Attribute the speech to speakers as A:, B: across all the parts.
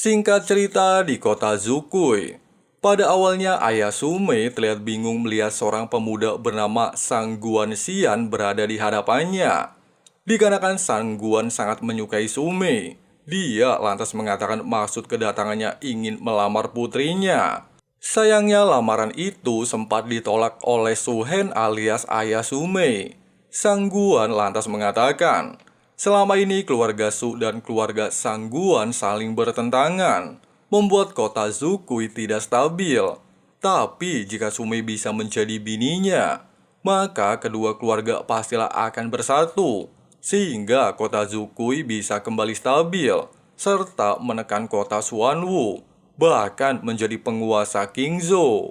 A: Singkat cerita, di kota Zukui, pada awalnya ayah Sumei terlihat bingung melihat seorang pemuda bernama Sang Guan Xian berada di hadapannya. Dikarenakan Sang Guan sangat menyukai Sumei, dia lantas mengatakan maksud kedatangannya ingin melamar putrinya. Sayangnya lamaran itu sempat ditolak oleh Su Hen alias ayah Sumei. Sang Guan lantas mengatakan, selama ini keluarga Su dan keluarga Sang Guan saling bertentangan, membuat kota Zukui tidak stabil. Tapi jika Sumei bisa menjadi bininya, maka kedua keluarga pastilah akan bersatu, sehingga kota Zukui bisa kembali stabil, serta menekan kota Xuanwu, bahkan menjadi penguasa Qingzhou.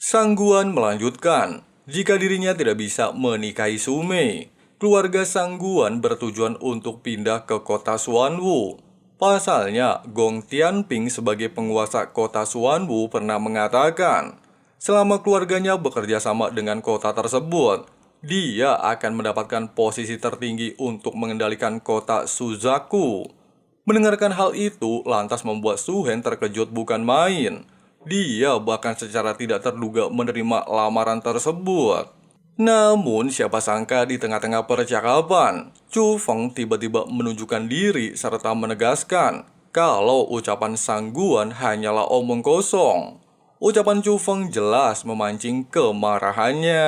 A: Sang Guan melanjutkan, jika dirinya tidak bisa menikahi Sumei, keluarga Sang Guan bertujuan untuk pindah ke kota Xuanwu. Pasalnya, Gong Tianping sebagai penguasa kota Xuanwu pernah mengatakan, selama keluarganya bekerja sama dengan kota tersebut, dia akan mendapatkan posisi tertinggi untuk mengendalikan kota Suzaku. Mendengarkan hal itu lantas membuat Su Hen terkejut bukan main. Dia bahkan secara tidak terduga menerima lamaran tersebut. Namun siapa sangka di tengah-tengah percakapan, Chu Feng tiba-tiba menunjukkan diri serta menegaskan kalau ucapan Sang Guan hanyalah omong kosong. Ucapan Chu Feng jelas memancing kemarahannya.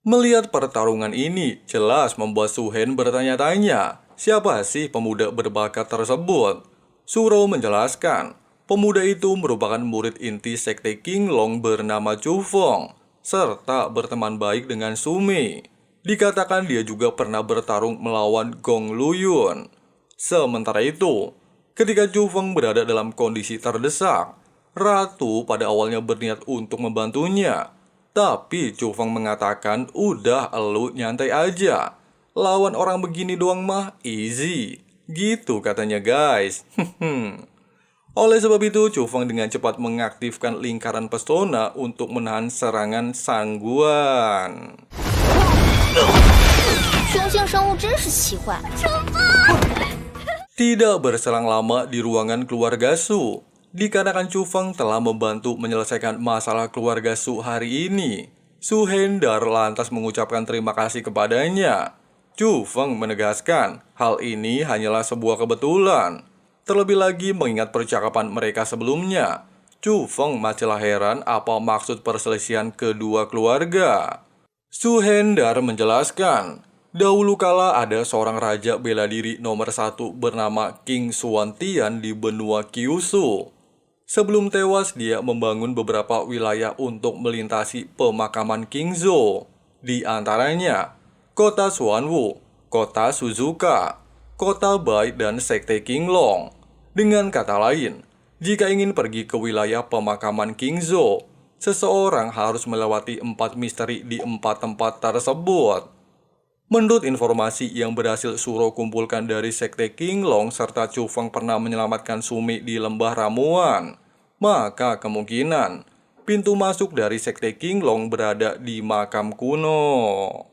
A: Melihat pertarungan ini jelas membuat Su Hen bertanya-tanya, siapa sih pemuda berbakat tersebut? Suro menjelaskan, pemuda itu merupakan murid inti sekte Qinglong bernama Chu Feng, serta berteman baik dengan Sumei. Dikatakan dia juga pernah bertarung melawan Gong Luyun. Sementara itu, ketika Chu Feng berada dalam kondisi terdesak, Ratu pada awalnya berniat untuk membantunya. Tapi Chu Feng mengatakan, udah elu nyantai aja. Lawan orang begini doang mah easy. Gitu katanya guys. Oleh sebab itu, Chu Feng dengan cepat mengaktifkan lingkaran pesona untuk menahan serangan Sang Guan. Tidak berselang lama di ruangan keluarga Su, dikarenakan Chu Feng telah membantu menyelesaikan masalah keluarga Su hari ini, Su Hendar lantas mengucapkan terima kasih kepadanya. Chu Feng menegaskan hal ini hanyalah sebuah kebetulan. Terlebih lagi mengingat percakapan mereka sebelumnya, Chu Feng masihlah heran apa maksud perselisihan kedua keluarga. Su Hendar menjelaskan, dahulu kala ada seorang raja bela diri nomor 1 bernama King Xuantian di benua Kyushu. Sebelum tewas, dia membangun beberapa wilayah untuk melintasi pemakaman Qingzhou. Di antaranya, kota Xuanwu, kota Suzuka, kota Bai, dan sekte Qinglong. Dengan kata lain, jika ingin pergi ke wilayah pemakaman Qingzhou, seseorang harus melewati 4 misteri di 4 tempat tersebut. Menurut informasi yang berhasil Suro kumpulkan dari sekte Qinglong serta Chu Feng pernah menyelamatkan Sumei di lembah ramuan, maka kemungkinan pintu masuk dari sekte Qinglong berada di makam kuno.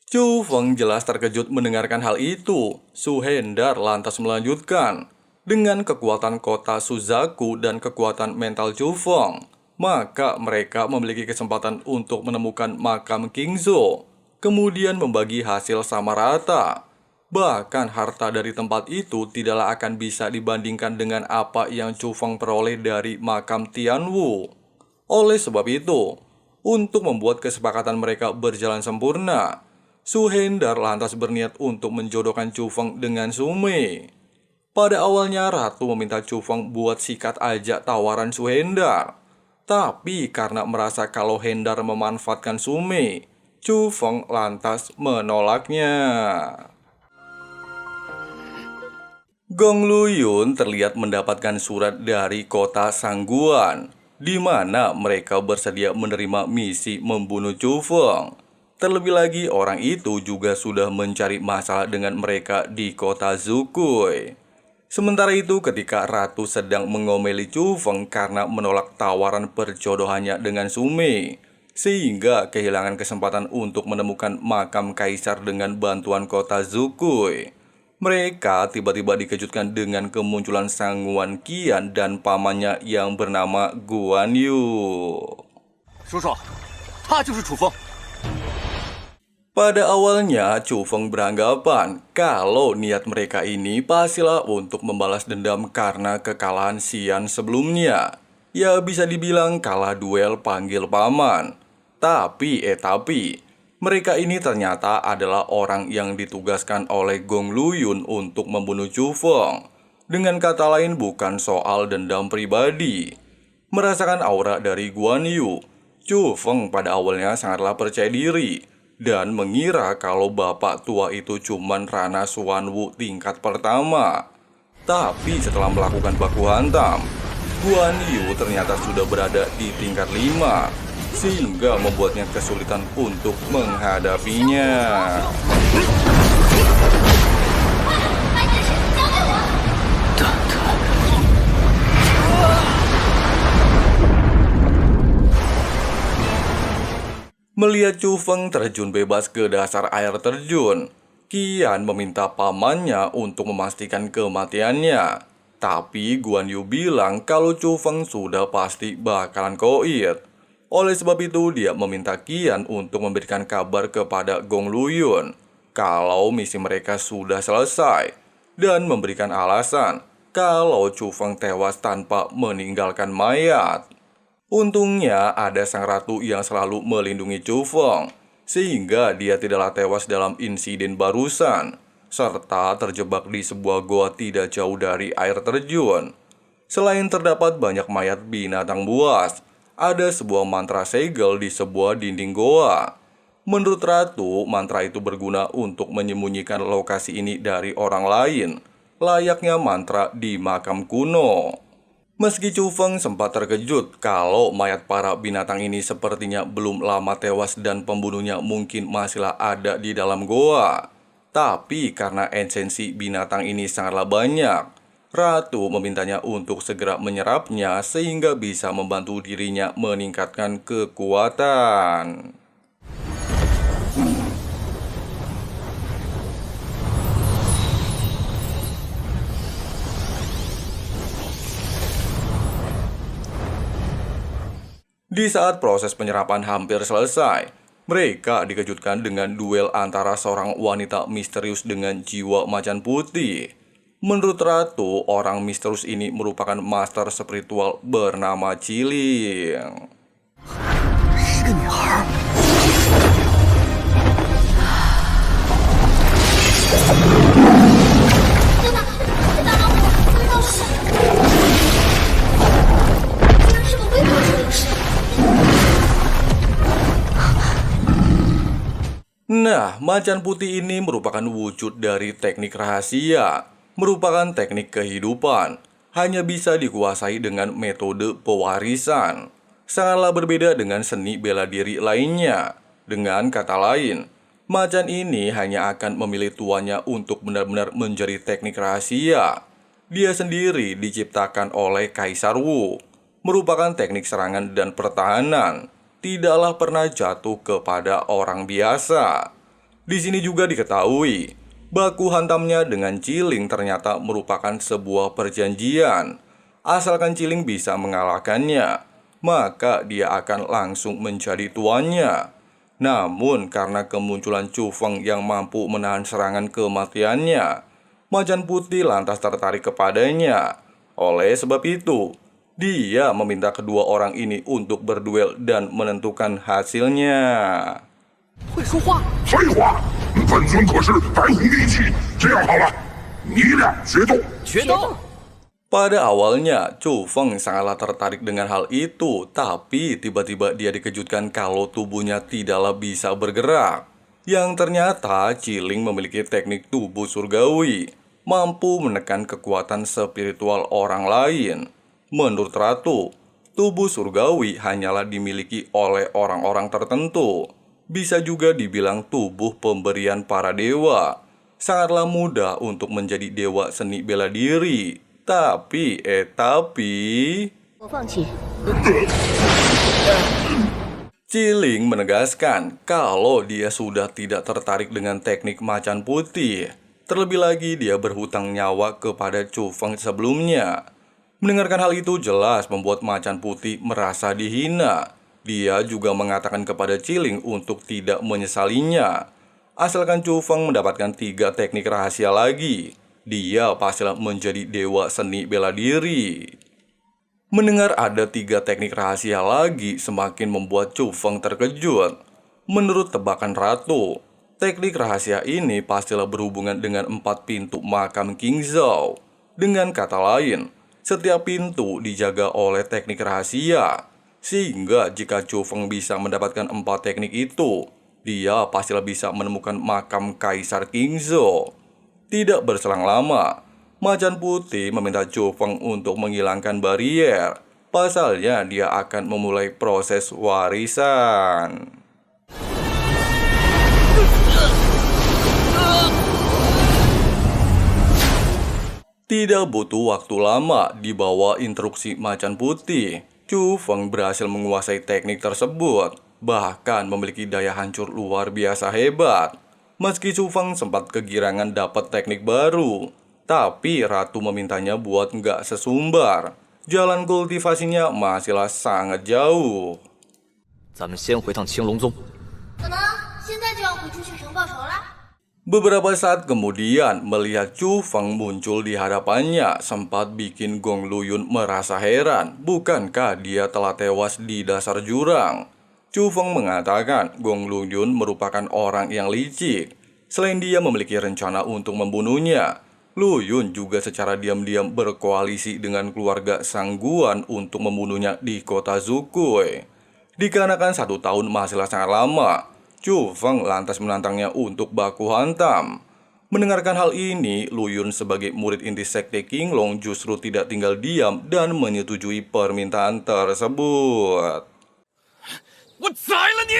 A: Chu Feng jelas terkejut mendengarkan hal itu. Su Hendar lantas melanjutkan, dengan kekuatan kota Suzaku dan kekuatan mental Chu Feng, maka mereka memiliki kesempatan untuk menemukan makam Qingzhou, kemudian membagi hasil sama rata. Bahkan harta dari tempat itu tidaklah akan bisa dibandingkan dengan apa yang Chu Feng peroleh dari makam Tianwu. Oleh sebab itu, untuk membuat kesepakatan mereka berjalan sempurna, Su Hendar lantas berniat untuk menjodohkan Chu Feng dengan Sumei. Pada awalnya Ratu meminta Chu Feng buat sikat aja tawaran Su Hendar. Tapi karena merasa kalau Hendar memanfaatkan Sumei, Chu Feng lantas menolaknya. Gong Luyun terlihat mendapatkan surat dari kota Sang Guan, di mana mereka bersedia menerima misi membunuh Chu Feng. Terlebih lagi orang itu juga sudah mencari masalah dengan mereka di kota Zukui. Sementara itu ketika Ratu sedang mengomeli Chu Feng karena menolak tawaran perjodohannya dengan Sumei, sehingga kehilangan kesempatan untuk menemukan makam kaisar dengan bantuan kota Zukui. Mereka tiba-tiba dikejutkan dengan kemunculan Sang Guan Qian dan pamannya yang bernama Guan Yu.
B: 叔叔，他就是楚风。
A: Pada awalnya, Chu Feng beranggapan kalau niat mereka ini pastilah untuk membalas dendam karena kekalahan Xian sebelumnya. Ya bisa dibilang kalah duel panggil paman. Tapi, mereka ini ternyata adalah orang yang ditugaskan oleh Gong Luyun untuk membunuh Chu Feng. Dengan kata lain bukan soal dendam pribadi. Merasakan aura dari Guan Yu, Chu Feng pada awalnya sangatlah percaya diri dan mengira kalau bapak tua itu cuman Rana Xuanwu tingkat pertama. Tapi setelah melakukan baku hantam, Guan Yu ternyata sudah berada di tingkat 5, sehingga membuatnya kesulitan untuk menghadapinya. Melihat Chu Feng terjun bebas ke dasar air terjun, Qian meminta pamannya untuk memastikan kematiannya. Tapi Guan Yu bilang kalau Chu Feng sudah pasti bakalan koit. Oleh sebab itu dia meminta Qian untuk memberikan kabar kepada Gong Luyun kalau misi mereka sudah selesai dan memberikan alasan kalau Chu Feng tewas tanpa meninggalkan mayat. Untungnya ada sang ratu yang selalu melindungi Chu Feng, sehingga dia tidaklah tewas dalam insiden barusan, serta terjebak di sebuah goa tidak jauh dari air terjun. Selain terdapat banyak mayat binatang buas, ada sebuah mantra segel di sebuah dinding goa. Menurut ratu, mantra itu berguna untuk menyembunyikan lokasi ini dari orang lain, layaknya mantra di makam kuno. Meski Chu Feng sempat terkejut kalau mayat para binatang ini sepertinya belum lama tewas dan pembunuhnya mungkin masihlah ada di dalam goa. Tapi karena esensi binatang ini sangatlah banyak, ratu memintanya untuk segera menyerapnya sehingga bisa membantu dirinya meningkatkan kekuatan. Di saat proses penyerapan hampir selesai, mereka dikejutkan dengan duel antara seorang wanita misterius dengan jiwa macan putih. Menurut ratu, orang misterius ini merupakan master spiritual bernama Qiling. Nah, macan putih ini merupakan wujud dari teknik rahasia, merupakan teknik kehidupan, hanya bisa dikuasai dengan metode pewarisan. Sangatlah berbeda dengan seni bela diri lainnya. Dengan kata lain, macan ini hanya akan memilih tuannya untuk benar-benar menjadi teknik rahasia. Dia sendiri diciptakan oleh Kaisar Wu, merupakan teknik serangan dan pertahanan. Tidaklah pernah jatuh kepada orang biasa. Di sini juga diketahui, baku hantamnya dengan Qiling ternyata merupakan sebuah perjanjian. Asalkan Qiling bisa mengalahkannya, maka dia akan langsung menjadi tuannya. Namun karena kemunculan Chu Feng yang mampu menahan serangan kematiannya, macan putih lantas tertarik kepadanya. Oleh sebab itu, dia meminta kedua orang ini untuk berduel dan menentukan hasilnya. Pada awalnya, Chu Feng sangatlah tertarik dengan hal itu, tapi tiba-tiba dia dikejutkan kalau tubuhnya tidaklah bisa bergerak. Yang ternyata Qiling memiliki teknik tubuh surgawi, mampu menekan kekuatan spiritual orang lain. Menurut ratu, tubuh surgawi hanyalah dimiliki oleh orang-orang tertentu. Bisa juga dibilang tubuh pemberian para dewa. Sangatlah mudah untuk menjadi dewa seni bela diri. Tapi... Ciling menegaskan kalau dia sudah tidak tertarik dengan teknik macan putih. Terlebih lagi dia berhutang nyawa kepada Chu Feng sebelumnya. Mendengarkan hal itu jelas membuat macan putih merasa dihina. Dia juga mengatakan kepada Ciling untuk tidak menyesalinya. Asalkan Chu Feng mendapatkan 3 teknik rahasia lagi, dia pastilah menjadi dewa seni bela diri. Mendengar ada 3 teknik rahasia lagi semakin membuat Chu Feng terkejut. Menurut tebakan Ratu, teknik rahasia ini pastilah berhubungan dengan 4 pintu makam King Zhao. Dengan kata lain, setiap pintu dijaga oleh teknik rahasia. Sehingga jika Chu Feng bisa mendapatkan 4 teknik itu, dia pastilah bisa menemukan makam Kaisar King Zhou. Tidak berselang lama, macan putih meminta Chu Feng untuk menghilangkan barier. Pasalnya dia akan memulai proses warisan. Tidak butuh waktu lama di bawah instruksi macan putih, Chu Feng berhasil menguasai teknik tersebut, bahkan memiliki daya hancur luar biasa hebat. Meski Chu Feng sempat kegirangan dapat teknik baru, tapi Ratu memintanya buat nggak sesumbar. Jalan kultivasinya masihlah sangat jauh.
B: 咱们先回趟青龙宗。
C: 怎么现在就要回去去城报仇了？
A: Beberapa saat kemudian, melihat Chu Feng muncul di hadapannya sempat bikin Gong Luyun merasa heran. Bukankah dia telah tewas di dasar jurang? Chu Feng mengatakan Gong Luyun merupakan orang yang licik. Selain dia memiliki rencana untuk membunuhnya, Luyun juga secara diam-diam berkoalisi dengan keluarga Sang Guan untuk membunuhnya di kota Zukui. Dikarenakan 1 tahun masihlah sangat lama, Chu Feng lantas menantangnya untuk baku hantam. Mendengarkan hal ini, Luyun sebagai murid inti sekte Qinglong justru tidak tinggal diam dan menyetujui permintaan tersebut.
B: 我宰了你！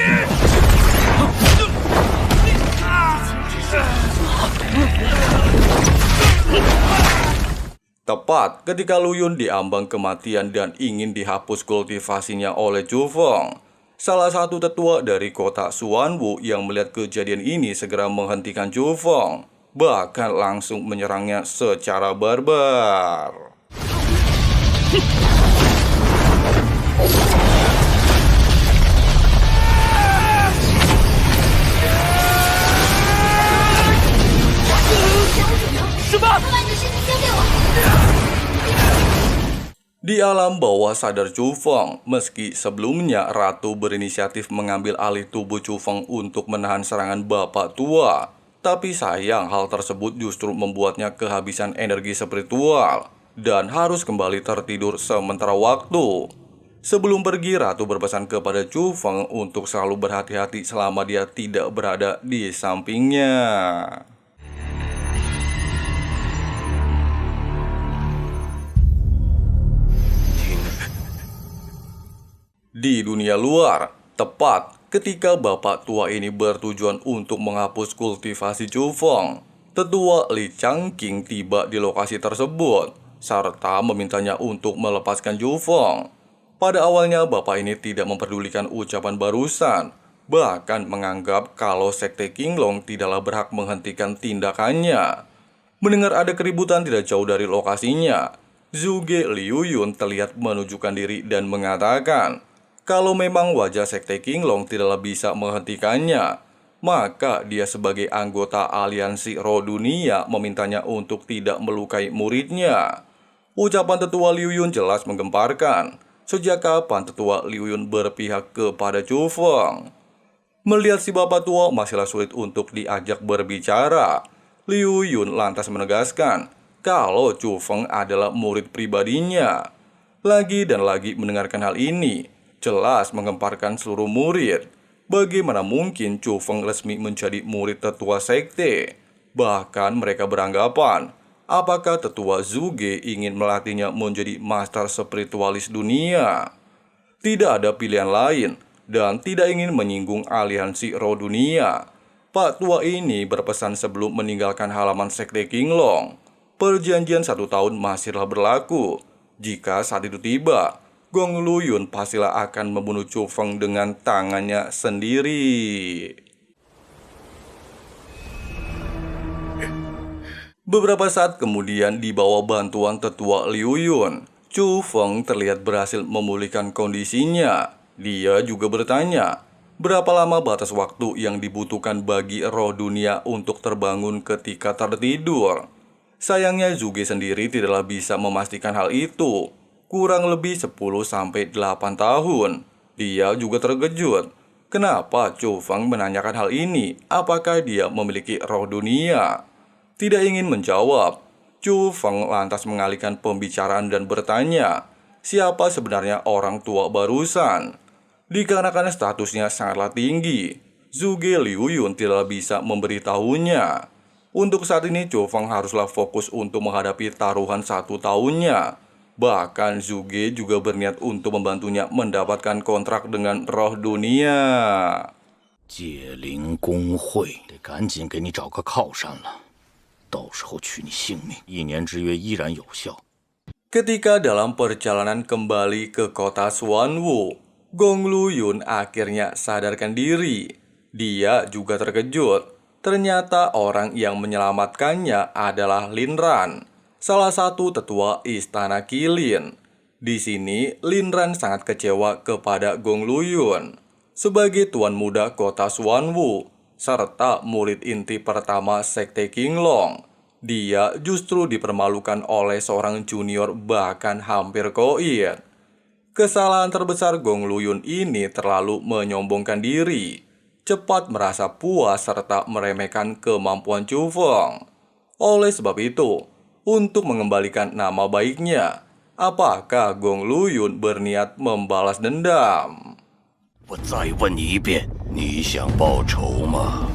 A: Tepat ketika Luyun diambang kematian dan ingin dihapus kultivasinya oleh Chu Feng, salah satu tetua dari kota Xuanwu yang melihat kejadian ini segera menghentikan Chu Feng, bahkan langsung menyerangnya secara barbar. Di alam bawah sadar Chu Feng, meski sebelumnya Ratu berinisiatif mengambil alih tubuh Chu Feng untuk menahan serangan bapak tua, tapi sayang hal tersebut justru membuatnya kehabisan energi spiritual dan harus kembali tertidur sementara waktu. Sebelum pergi, Ratu berpesan kepada Chu Feng untuk selalu berhati-hati selama dia tidak berada di sampingnya. Di dunia luar, tepat ketika bapak tua ini bertujuan untuk menghapus kultivasi Chu Feng, tetua Li Changqing tiba di lokasi tersebut, serta memintanya untuk melepaskan Chu Feng. Pada awalnya, bapak ini tidak memperdulikan ucapan barusan, bahkan menganggap kalau sekte Qinglong tidaklah berhak menghentikan tindakannya. Mendengar ada keributan tidak jauh dari lokasinya, Zhuge Liuyun terlihat menunjukkan diri dan mengatakan, kalau memang wajah sekte Qinglong tidaklah bisa menghentikannya, maka dia sebagai anggota aliansi roh dunia memintanya untuk tidak melukai muridnya. Ucapan tetua Liuyun jelas menggemparkan. Sejak kapan tetua Liuyun berpihak kepada Chu Feng? Melihat si bapak tua masihlah sulit untuk diajak berbicara, Liuyun lantas menegaskan kalau Chu Feng adalah murid pribadinya. Lagi dan lagi mendengarkan hal ini, jelas menggemparkan seluruh murid. Bagaimana mungkin Chu Feng resmi menjadi murid tetua sekte? Bahkan mereka beranggapan, apakah tetua Zhuge ingin melatihnya menjadi master spiritualis dunia? Tidak ada pilihan lain, dan tidak ingin menyinggung aliansi roh dunia, Pak tua ini berpesan sebelum meninggalkan halaman sekte Qinglong. Perjanjian 1 tahun masihlah berlaku. Jika saat itu tiba, Gong Luyun pastilah akan membunuh Chu Feng dengan tangannya sendiri. Beberapa saat kemudian, di bawah bantuan tetua Liu Yun, Chu Feng terlihat berhasil memulihkan kondisinya. Dia juga bertanya, berapa lama batas waktu yang dibutuhkan bagi roh dunia untuk terbangun ketika tertidur? Sayangnya Zhuge sendiri tidaklah bisa memastikan hal itu. Kurang lebih 10-8 tahun. Dia juga terkejut. Kenapa Chu Feng menanyakan hal ini? Apakah dia memiliki roh dunia? Tidak ingin menjawab, Chu Feng lantas mengalihkan pembicaraan dan bertanya, siapa sebenarnya orang tua barusan? Dikarenakan statusnya sangatlah tinggi, Zhuge Liu Yun tidak bisa memberitahunya. Untuk saat ini, Chu Feng haruslah fokus untuk menghadapi taruhan 1 tahunnya. Bahkan Zhuge juga berniat untuk membantunya mendapatkan kontrak dengan roh dunia.
B: 解铃公会，得赶紧给你找个靠山了，到时候取你性命，1年之约依然有效。
A: Ketika dalam perjalanan kembali ke kota Xuanwu, Gong Luyun akhirnya sadarkan diri. Dia juga terkejut. Ternyata orang yang menyelamatkannya adalah Lin Ran, salah satu tetua istana Qilin. Di sini, Lin Ran sangat kecewa kepada Gong Luyun. Sebagai tuan muda kota Xuanwu, serta murid inti pertama Sekte Qinglong, dia justru dipermalukan oleh seorang junior bahkan hampir koin. Kesalahan terbesar Gong Luyun ini terlalu menyombongkan diri, cepat merasa puas serta meremehkan kemampuan Chu Feng. Oleh sebab itu, untuk mengembalikan nama baiknya, apakah Gong Luyun berniat membalas dendam?
B: 我再问你一遍，你想报仇吗？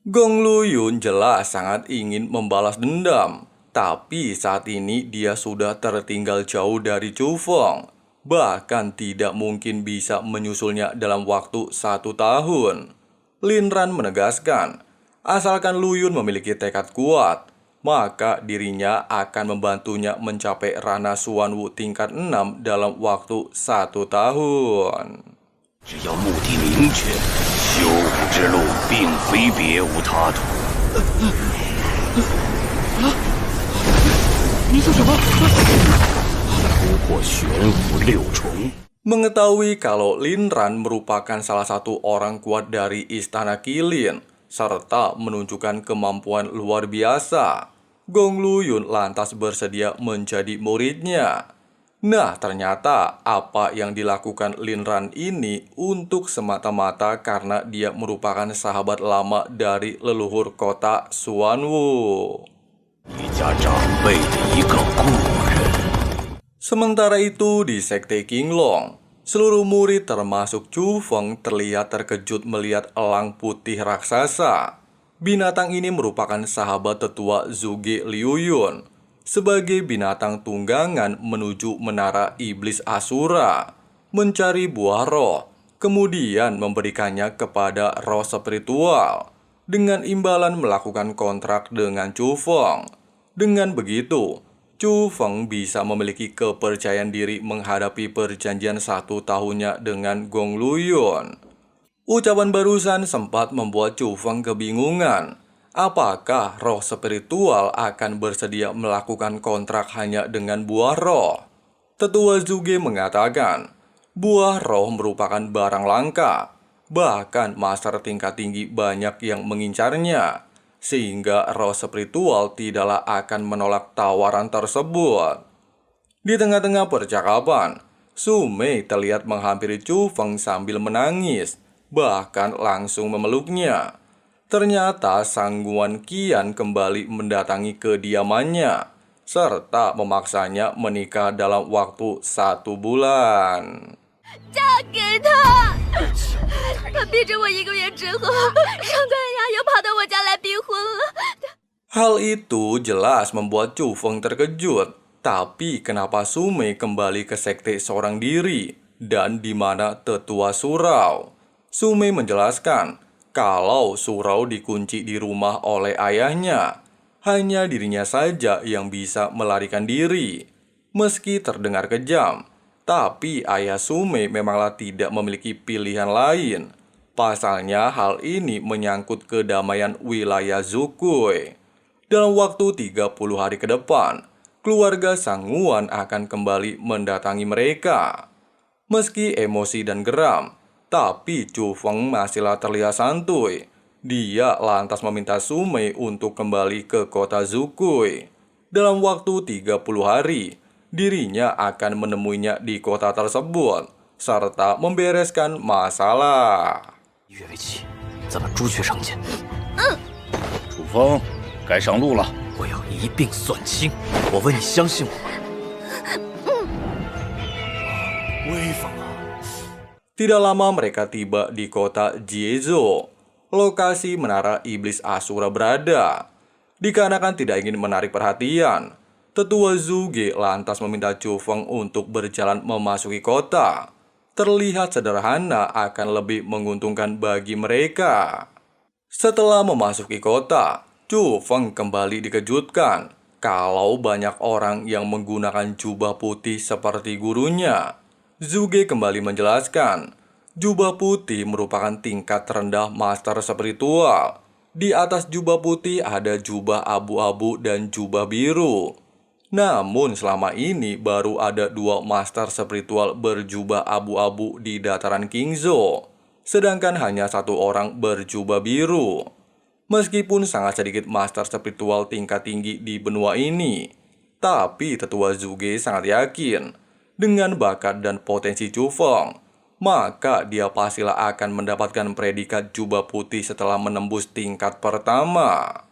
A: Gong Luyun jelas sangat ingin membalas dendam, tapi saat ini dia sudah tertinggal jauh dari Chu Feng. Bahkan tidak mungkin bisa menyusulnya dalam waktu 1 tahun. Lin Ran menegaskan, asalkan Luyun memiliki tekad kuat, maka dirinya akan membantunya mencapai Rana Xuanwu tingkat 6 dalam waktu 1 tahun.
B: 只要目的明确，修武之路并非别无他途。你说什么？突破玄武6重。
A: Mengetahui kalau Lin Ran merupakan salah satu orang kuat dari istana Qilin, serta menunjukkan kemampuan luar biasa, Gong Luyun lantas bersedia menjadi muridnya. Nah, ternyata apa yang dilakukan Lin Ran ini untuk semata-mata karena dia merupakan sahabat lama dari leluhur kota Xuanwu.
B: 一家长辈的一个故人。
A: Sementara itu di Sekte Qinglong, seluruh murid termasuk Chu Feng terlihat terkejut melihat elang putih raksasa. Binatang ini merupakan sahabat tetua Zhuge Liu Yun sebagai binatang tunggangan menuju menara iblis Asura, mencari buah roh, kemudian memberikannya kepada roh spiritual, dengan imbalan melakukan kontrak dengan Chu Feng. Dengan begitu, Chu Feng bisa memiliki kepercayaan diri menghadapi perjanjian 1 tahunnya dengan Gong Luyun. Ucapan barusan sempat membuat Chu Feng kebingungan. Apakah roh spiritual akan bersedia melakukan kontrak hanya dengan buah roh? Tetua Zhuge mengatakan, buah roh merupakan barang langka. Bahkan master tingkat tinggi banyak yang mengincarnya, sehingga roh spiritual tidaklah akan menolak tawaran tersebut. Di tengah-tengah percakapan, Su Mei terlihat menghampiri Chu Feng sambil menangis, bahkan langsung memeluknya. Ternyata Sang Guan Qian kembali mendatangi kediamannya, serta memaksanya menikah dalam waktu 1 bulan.
C: 嫁给他！他逼着我1个月之后，上官雅又跑到我家来逼婚了。
A: Hal itu jelas membuat Chu Feng terkejut. Tapi kenapa Su Mei kembali ke sekte seorang diri? Dan di mana tetua surau? Su Mei menjelaskan kalau surau dikunci di rumah oleh ayahnya. Hanya dirinya saja yang bisa melarikan diri. Meski terdengar kejam, Tapi ayah Sume memanglah tidak memiliki pilihan lain. Pasalnya hal ini menyangkut kedamaian wilayah Zukui. Dalam waktu 30 hari ke depan, keluarga Sangguan akan kembali mendatangi mereka. Meski emosi dan geram, tapi Chu Feng masihlah terlihat santuy. Dia lantas meminta Sume untuk kembali ke kota Zukui. Dalam waktu 30 hari, dirinya akan menemuinya di kota tersebut, serta membereskan masalah.
D: 1月为期，咱们朱雀上见。
B: 楚风，该上路了。
D: 我要一并算清。我问你相信我吗？威风啊！
A: Tidak lama mereka tiba di kota Jiezo, lokasi menara iblis Asura berada. Dikarenakan tidak ingin menarik perhatian, tetua Zuge lantas meminta Chu Feng untuk berjalan memasuki kota. Terlihat sederhana akan lebih menguntungkan bagi mereka. Setelah memasuki kota, Chu Feng kembali dikejutkan kalau banyak orang yang menggunakan jubah putih seperti gurunya. Zuge kembali menjelaskan, jubah putih merupakan tingkat terendah master spiritual. Di atas jubah putih ada jubah abu-abu dan jubah biru. Namun selama ini baru ada 2 master spiritual berjubah abu-abu di dataran Qingzhou, sedangkan hanya 1 orang berjubah biru. Meskipun sangat sedikit master spiritual tingkat tinggi di benua ini, tapi tetua Zuge sangat yakin dengan bakat dan potensi Chu Feng, maka dia pastilah akan mendapatkan predikat jubah putih setelah menembus tingkat pertama.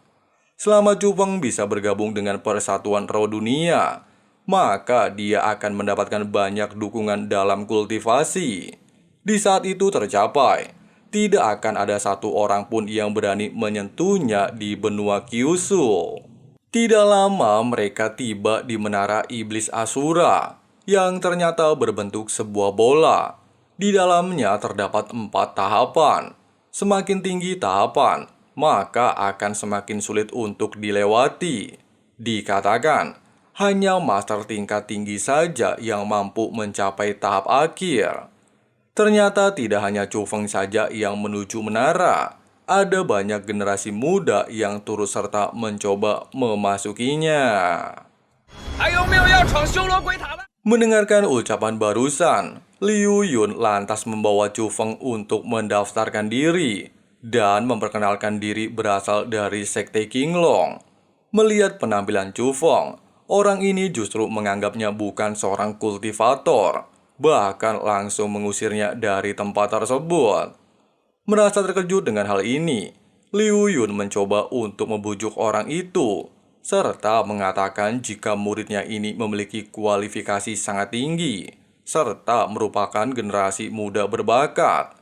A: Selama Chu Feng bisa bergabung dengan Persatuan Roh Dunia, maka dia akan mendapatkan banyak dukungan dalam kultivasi. Di saat itu tercapai, tidak akan ada 1 orang pun yang berani menyentuhnya di benua Kyushu. Tidak lama mereka tiba di menara iblis Asura, yang ternyata berbentuk sebuah bola. Di dalamnya terdapat 4 tahapan. Semakin tinggi tahapan, maka akan semakin sulit untuk dilewati. Dikatakan, hanya master tingkat tinggi saja yang mampu mencapai tahap akhir. Ternyata tidak hanya Chu Feng saja yang menuju menara. Ada banyak generasi muda yang turut serta mencoba memasukinya. Mendengarkan ucapan barusan, Liu Yun lantas membawa Chu Feng untuk mendaftarkan diri dan memperkenalkan diri berasal dari Sekte Qinglong. Melihat penampilan Chu Feng, orang ini justru menganggapnya bukan seorang kultivator, bahkan langsung mengusirnya dari tempat tersebut. Merasa terkejut dengan hal ini, Liu Yun mencoba untuk membujuk orang itu, serta mengatakan jika muridnya ini memiliki kualifikasi sangat tinggi, serta merupakan generasi muda berbakat.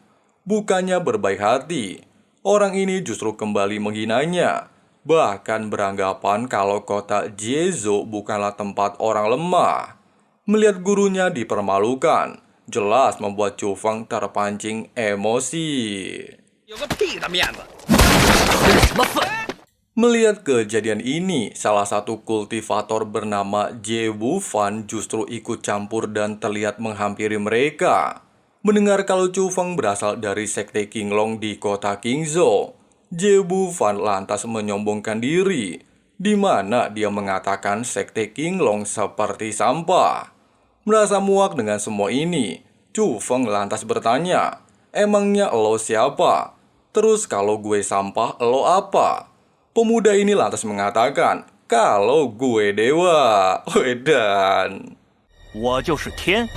A: Bukannya berbaik hati, orang ini justru kembali menghinanya, bahkan beranggapan kalau kota Jiezo bukanlah tempat orang lemah. Melihat gurunya dipermalukan, jelas membuat Chu Feng terpancing emosi. Melihat kejadian ini, salah satu kultivator bernama Jie Wufan justru ikut campur dan terlihat menghampiri mereka. Mendengar kalau Chu Feng berasal dari Sekte Qinglong di kota Qingzhou, Jie Wufan lantas menyombongkan diri, di mana dia mengatakan Sekte Qinglong seperti sampah. Merasa muak dengan semua ini, Chu Feng lantas bertanya, emangnya lo siapa? Terus kalau gue sampah, lo apa? Pemuda ini lantas mengatakan, kalau gue dewa. Wedan.
B: 我就是天，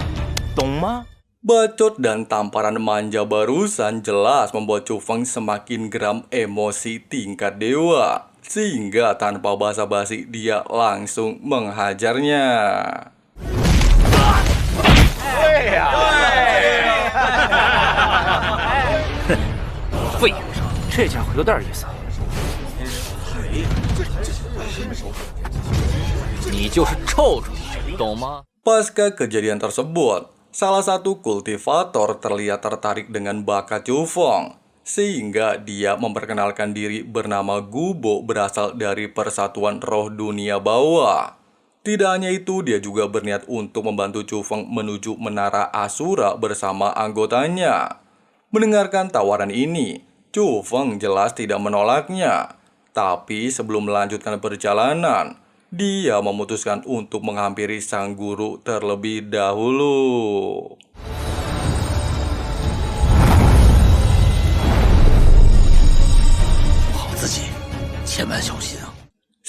B: 懂吗？
A: Bacot dan tamparan manja barusan jelas membuat Chu Feng semakin geram emosi tingkat dewa, sehingga tanpa basa-basi dia langsung menghajarnya.
D: 废物，这家伙有点意思。你就是臭虫，懂吗？
A: Pasca kejadian tersebut, salah satu kultivator terlihat tertarik dengan bakat Chu Feng, sehingga dia memperkenalkan diri bernama Gubo berasal dari Persatuan Roh Dunia Bawah. Tidak hanya itu, dia juga berniat untuk membantu Chu Feng menuju menara Asura bersama anggotanya. Mendengarkan tawaran ini, Chu Feng jelas tidak menolaknya. Tapi sebelum melanjutkan perjalanan, dia memutuskan untuk menghampiri sang guru terlebih dahulu.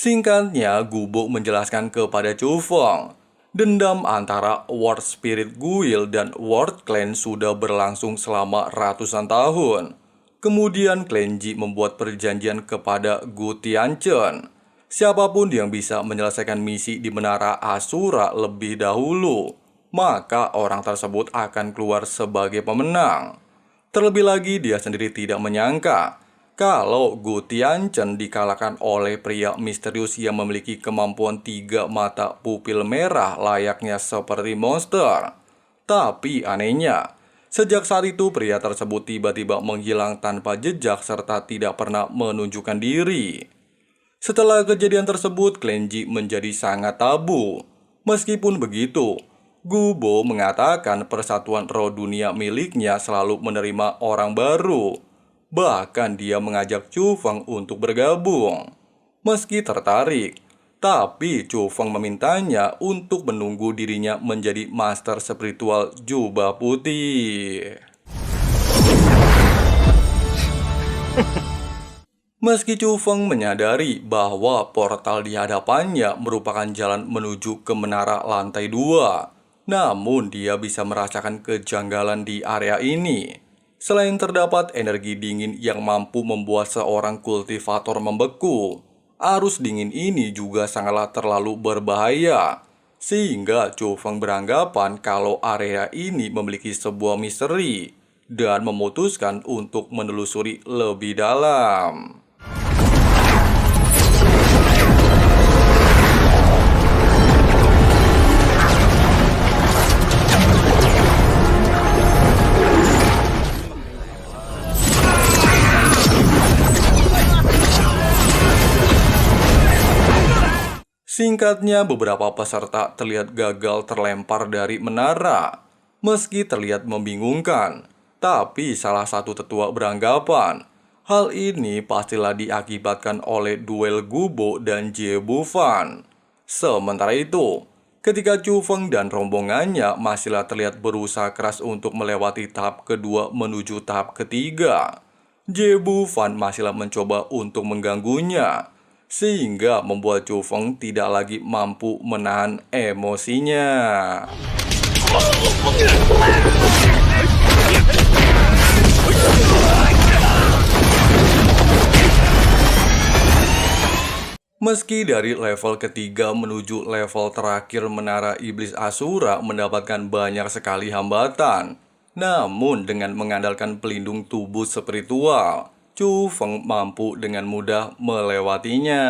A: Singkatnya, Gubo menjelaskan kepada Chu Feng, dendam antara World Spirit Guild dan World Clan sudah berlangsung selama ratusan tahun. Kemudian Clan Ji membuat perjanjian kepada Gu Tianchen. Siapapun yang bisa menyelesaikan misi di Menara Asura lebih dahulu, maka orang tersebut akan keluar sebagai pemenang. Terlebih lagi, dia sendiri tidak menyangka kalau Gu Tianchen dikalahkan oleh pria misterius yang memiliki kemampuan 3 mata pupil merah layaknya seperti monster. Tapi anehnya, sejak saat itu pria tersebut tiba-tiba menghilang tanpa jejak serta tidak pernah menunjukkan diri. Setelah kejadian tersebut, Clan Ji menjadi sangat tabu. Meskipun begitu, Gubo mengatakan persatuan roh dunia miliknya selalu menerima orang baru. Bahkan dia mengajak Chu Feng untuk bergabung. Meski tertarik, tapi Chu Feng memintanya untuk menunggu dirinya menjadi master spiritual jubah putih. Meski Chu Feng menyadari bahwa portal di hadapannya merupakan jalan menuju ke menara lantai 2, namun dia bisa merasakan kejanggalan di area ini. Selain terdapat energi dingin yang mampu membuat seorang kultivator membeku, arus dingin ini juga sangatlah terlalu berbahaya. Sehingga Chu Feng beranggapan kalau area ini memiliki sebuah misteri dan memutuskan untuk menelusuri lebih dalam. Singkatnya, beberapa peserta terlihat gagal terlempar dari menara. Meski terlihat membingungkan, tapi salah satu tetua beranggapan hal ini pastilah diakibatkan oleh duel Gubo dan Jie Bufan. Sementara itu, ketika Chu Feng dan rombongannya masihlah terlihat berusaha keras untuk melewati tahap kedua menuju tahap ketiga, Jie Bufan masihlah mencoba untuk mengganggunya, sehingga membuat Chu Feng tidak lagi mampu menahan emosinya. Meski dari level ketiga menuju level terakhir Menara Iblis Asura mendapatkan banyak sekali hambatan, namun dengan mengandalkan pelindung tubuh spiritual, Chu Feng mampu dengan mudah melewatinya.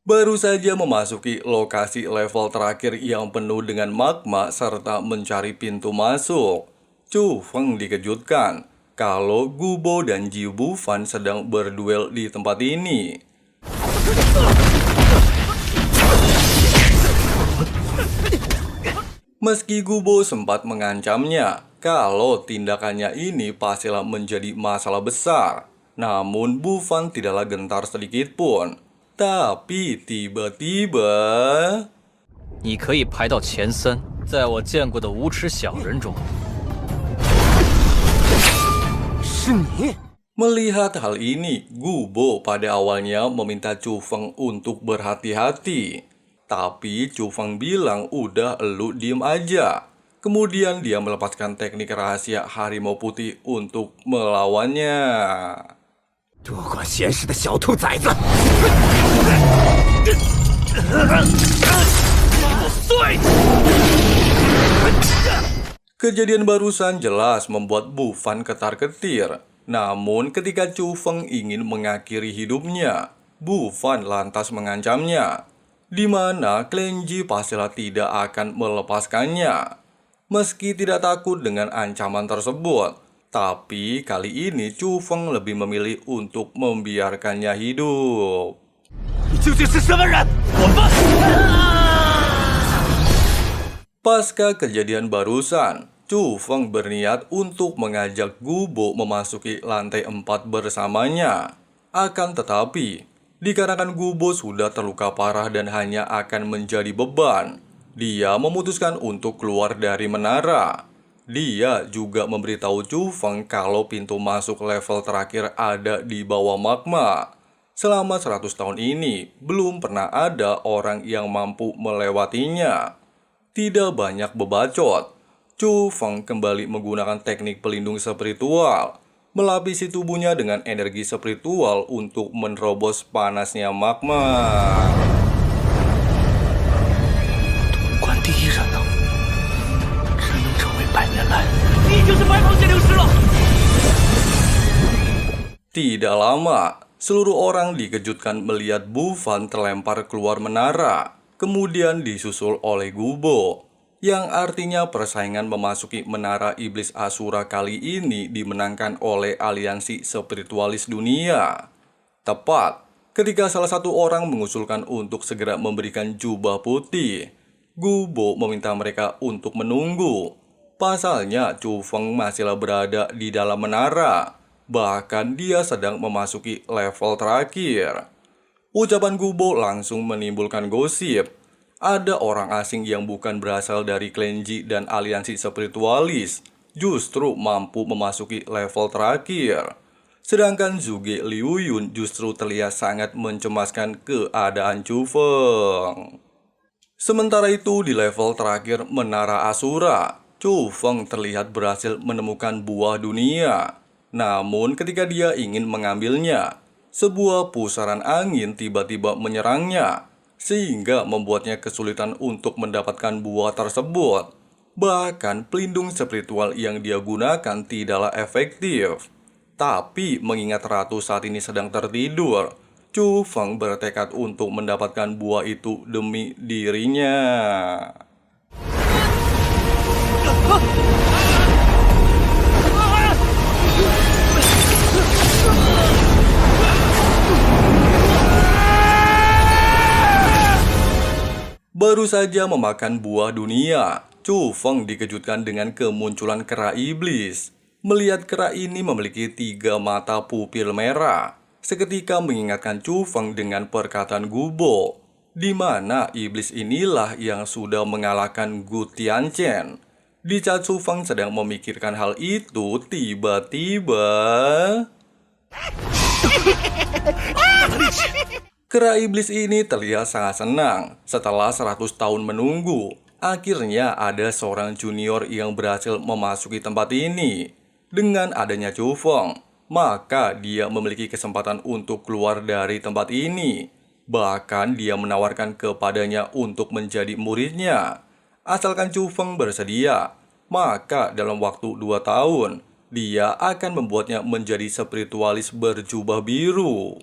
A: Baru saja memasuki lokasi level terakhir yang penuh dengan magma serta mencari pintu masuk, Chu Feng dikejutkan kalau Gubo dan Jie Bufan sedang berduel di tempat ini. Meski Gubo sempat mengancamnya kalau tindakannya ini pastilah menjadi masalah besar, namun Bufan tidaklah gentar sedikit pun. Tapi tiba-tiba,
D: 你可以排到前3，在我见过的无耻小人中。
B: 是你？
A: melihat hal ini, Gubo pada awalnya meminta Chu Feng untuk berhati-hati. Tapi Chu Feng bilang udah elu diem aja. Kemudian dia melepaskan teknik rahasia harimau putih untuk melawannya.
B: 多管闲事的小兔崽子！
A: Kejadian barusan jelas membuat Bufan ketar-ketir. Namun ketika Chu Feng ingin mengakhiri hidupnya, Bufan lantas mengancamnya. di mana Klenji pastilah tidak akan melepaskannya. Meski tidak takut dengan ancaman tersebut, tapi kali ini Chu Feng lebih memilih untuk membiarkannya hidup. Pasca kejadian barusan, Chu Feng berniat untuk mengajak Gubo memasuki lantai 4 bersamanya. Akan tetapi, dikarenakan Gubo sudah terluka parah dan hanya akan menjadi beban, dia memutuskan untuk keluar dari menara. Dia juga memberitahu Chu Feng kalau pintu masuk level terakhir ada di bawah magma. Selama 100 tahun ini, belum pernah ada orang yang mampu melewatinya. Tidak banyak bebacot, Chu Feng kembali menggunakan teknik pelindung spiritual, melapisi tubuhnya dengan energi spiritual untuk menerobos panasnya magma. Tidak lama, seluruh orang dikejutkan melihat Bu Fan terlempar keluar menara, kemudian disusul oleh Gubo, yang artinya persaingan memasuki menara iblis Asura kali ini dimenangkan oleh aliansi spiritualis dunia. Tepat ketika salah satu orang mengusulkan untuk segera memberikan jubah putih, Gubo meminta mereka untuk menunggu. Pasalnya Chu Feng masihlah berada di dalam menara, bahkan dia sedang memasuki level terakhir. Ucapan Gubo langsung menimbulkan gosip. Ada orang asing yang bukan berasal dari Klenji dan aliansi spiritualis justru mampu memasuki level terakhir. Sedangkan Zhuge Liuyun justru terlihat sangat mencemaskan keadaan Chu Feng. Sementara itu di level terakhir Menara Asura, Chu Feng terlihat berhasil menemukan buah dunia. Namun ketika dia ingin mengambilnya, sebuah pusaran angin tiba-tiba menyerangnya, sehingga membuatnya kesulitan untuk mendapatkan buah tersebut. Bahkan pelindung spiritual yang dia gunakan tidaklah efektif. Tapi mengingat ratu saat ini sedang tertidur, Chu Feng bertekad untuk mendapatkan buah itu demi dirinya. Baru saja memakan buah dunia, Chu Feng dikejutkan dengan kemunculan kera iblis. Melihat kera ini memiliki 3 mata pupil merah, seketika mengingatkan Chu Feng dengan perkataan Gubo, di mana iblis inilah yang sudah mengalahkan Gu Tianchen. Di saat Chu Feng sedang memikirkan hal itu, tiba-tiba kera iblis ini terlihat sangat senang. Setelah 100 tahun menunggu, akhirnya ada seorang junior yang berhasil memasuki tempat ini. Dengan adanya Chu Feng, maka dia memiliki kesempatan untuk keluar dari tempat ini. Bahkan dia menawarkan kepadanya untuk menjadi muridnya. Asalkan Chu Feng bersedia, maka dalam waktu 2 tahun, dia akan membuatnya menjadi spiritualis berjubah biru.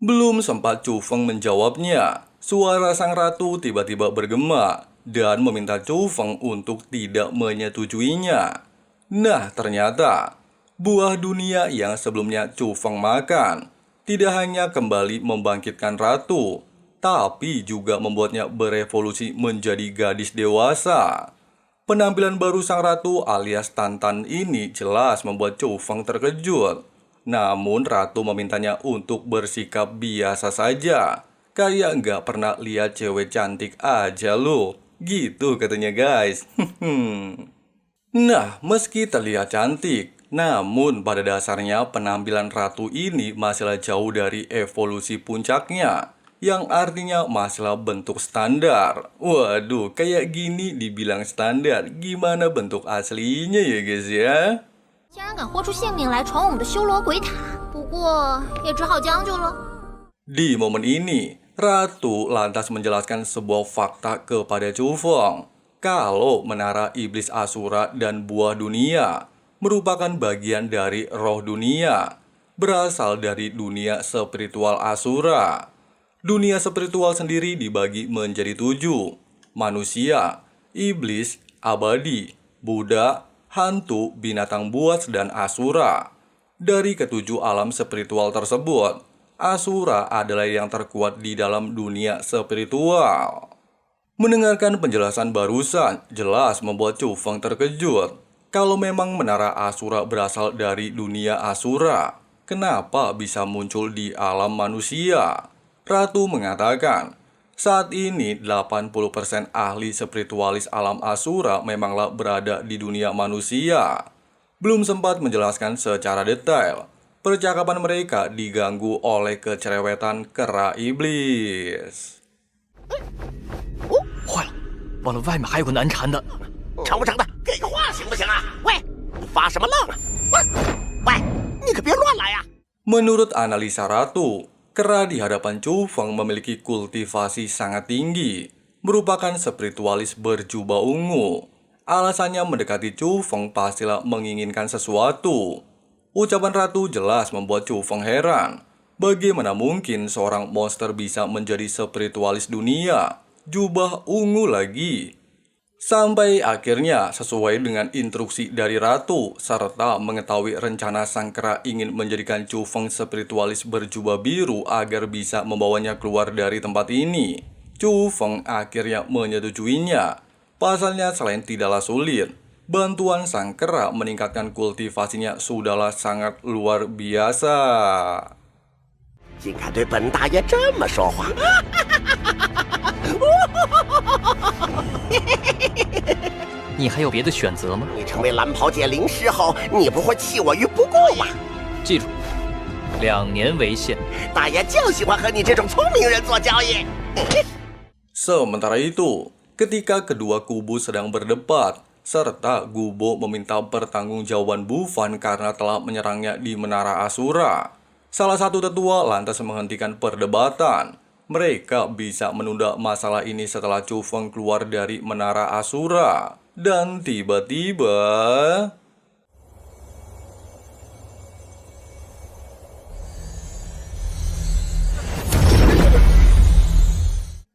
A: Belum sempat Chu Feng menjawabnya, suara sang ratu tiba-tiba bergema dan meminta Chu Feng untuk tidak menyetujuinya. Nah, ternyata buah dunia yang sebelumnya Chu Feng makan tidak hanya kembali membangkitkan ratu, tapi juga membuatnya berevolusi menjadi gadis dewasa. Penampilan baru sang ratu alias Tantan ini jelas membuat Chu Feng terkejut. Namun ratu memintanya untuk bersikap biasa saja. Kayak nggak pernah lihat cewek cantik aja loh. Gitu katanya guys. Nah, meski terlihat cantik, namun pada dasarnya penampilan ratu ini masihlah jauh dari evolusi puncaknya, yang artinya masihlah bentuk standar. Waduh, kayak gini dibilang standar, gimana bentuk aslinya ya guys ya?
C: 竟然敢豁出性命来闯我们的修罗鬼塔，不过也只好将就了。
A: Di momen ini, Ratu lantas menjelaskan sebuah fakta kepada Chu Feng, kalau menara iblis Asura dan buah dunia merupakan bagian dari roh dunia, berasal dari dunia spiritual Asura. Dunia spiritual sendiri dibagi menjadi 7. Manusia, iblis, abadi, Buddha, hantu, binatang buas, dan asura. Dari ketujuh alam spiritual tersebut, asura adalah yang terkuat di dalam dunia spiritual. Mendengarkan penjelasan barusan jelas membuat Chu Feng terkejut. Kalau memang menara asura berasal dari dunia asura, kenapa bisa muncul di alam manusia? Ratu mengatakan, saat ini 80% ahli spiritualis alam asura memanglah berada di dunia manusia. Belum sempat menjelaskan secara detail, percakapan mereka diganggu oleh kecerewetan kera iblis.
D: 坏了，忘了外面还有个难缠的。
E: 长不长的，给个话行不行啊？喂，你发什么愣啊？喂，你可别乱来呀！
A: Menurut analisa Ratu, kera di hadapan Chu Feng memiliki kultivasi sangat tinggi, merupakan spiritualis berjubah ungu. Alasannya mendekati Chu Feng pastilah menginginkan sesuatu. Ucapan Ratu jelas membuat Chu Feng heran. Bagaimana mungkin seorang monster bisa menjadi spiritualis dunia? Jubah ungu lagi. Sampai akhirnya sesuai dengan instruksi dari Ratu serta mengetahui rencana sang kera ingin menjadikan Chu Feng spiritualis berjubah biru agar bisa membawanya keluar dari tempat ini. Chu Feng akhirnya menyetujuinya. Pasalnya selain tidaklah sulit, bantuan sang kera meningkatkan kultivasinya sudahlah sangat luar biasa.
E: 竟敢对本大爷这么说话！
D: 你还有别的选择吗？
E: 你成为蓝袍界灵师后，你不会弃我于不顾吧？
D: 记住，2年为限。
E: 大爷就喜欢和你这种聪明人做交易。
A: Sementara itu, ketika kedua kubu sedang berdebat, serta Gubo meminta pertanggungjawaban Bufan karena telah menyerangnya di Menara Asura, salah satu tetua lantas menghentikan perdebatan. Mereka bisa menunda masalah ini setelah Chu Feng keluar dari Menara Asura. Dan tiba-tiba...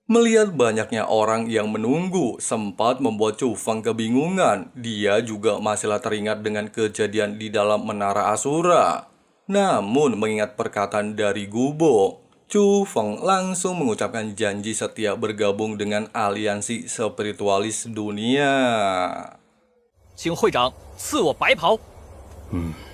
A: Melihat banyaknya orang yang menunggu sempat membuat Chu Feng kebingungan. Dia juga masihlah teringat dengan kejadian di dalam Menara Asura. Namun mengingat perkataan dari Gubo, Chu Feng langsung mengucapkan janji setia bergabung dengan aliansi spiritualis dunia.
D: 请会长赐我白袍。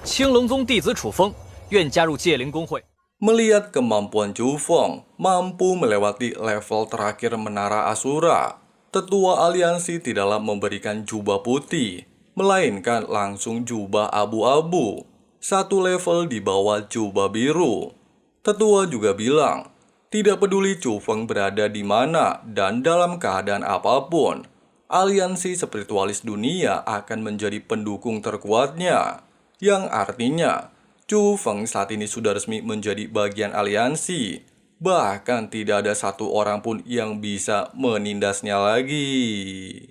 D: 青龙宗弟子楚风愿加入戒灵公会。
A: Melihat kemampuan Chu Feng mampu melewati level terakhir Menara Asura, tetua aliansi tidaklah memberikan jubah putih, melainkan langsung jubah abu-abu, satu level di bawah jubah biru. Tetua juga bilang, tidak peduli Chu Feng berada di mana dan dalam keadaan apapun, aliansi spiritualis dunia akan menjadi pendukung terkuatnya, yang artinya Chu Feng saat ini sudah resmi menjadi bagian aliansi. Bahkan tidak ada satu orang pun yang bisa menindasnya lagi.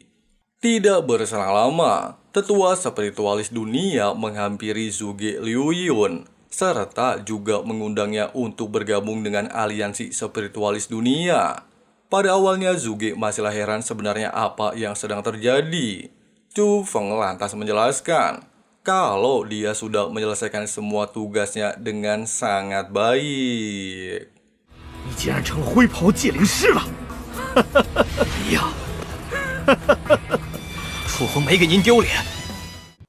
A: Tidak berselang lama, tetua spiritualis dunia menghampiri Zhuge Liuyun, serta juga mengundangnya untuk bergabung dengan aliansi spiritualis dunia. Pada awalnya Zhuge masihlah heran sebenarnya apa yang sedang terjadi. Chu Feng lantas menjelaskan kalau dia sudah menyelesaikan semua tugasnya dengan sangat baik.
B: 你竟然成了灰袍戒灵师了！
D: 楚风没给您丢脸，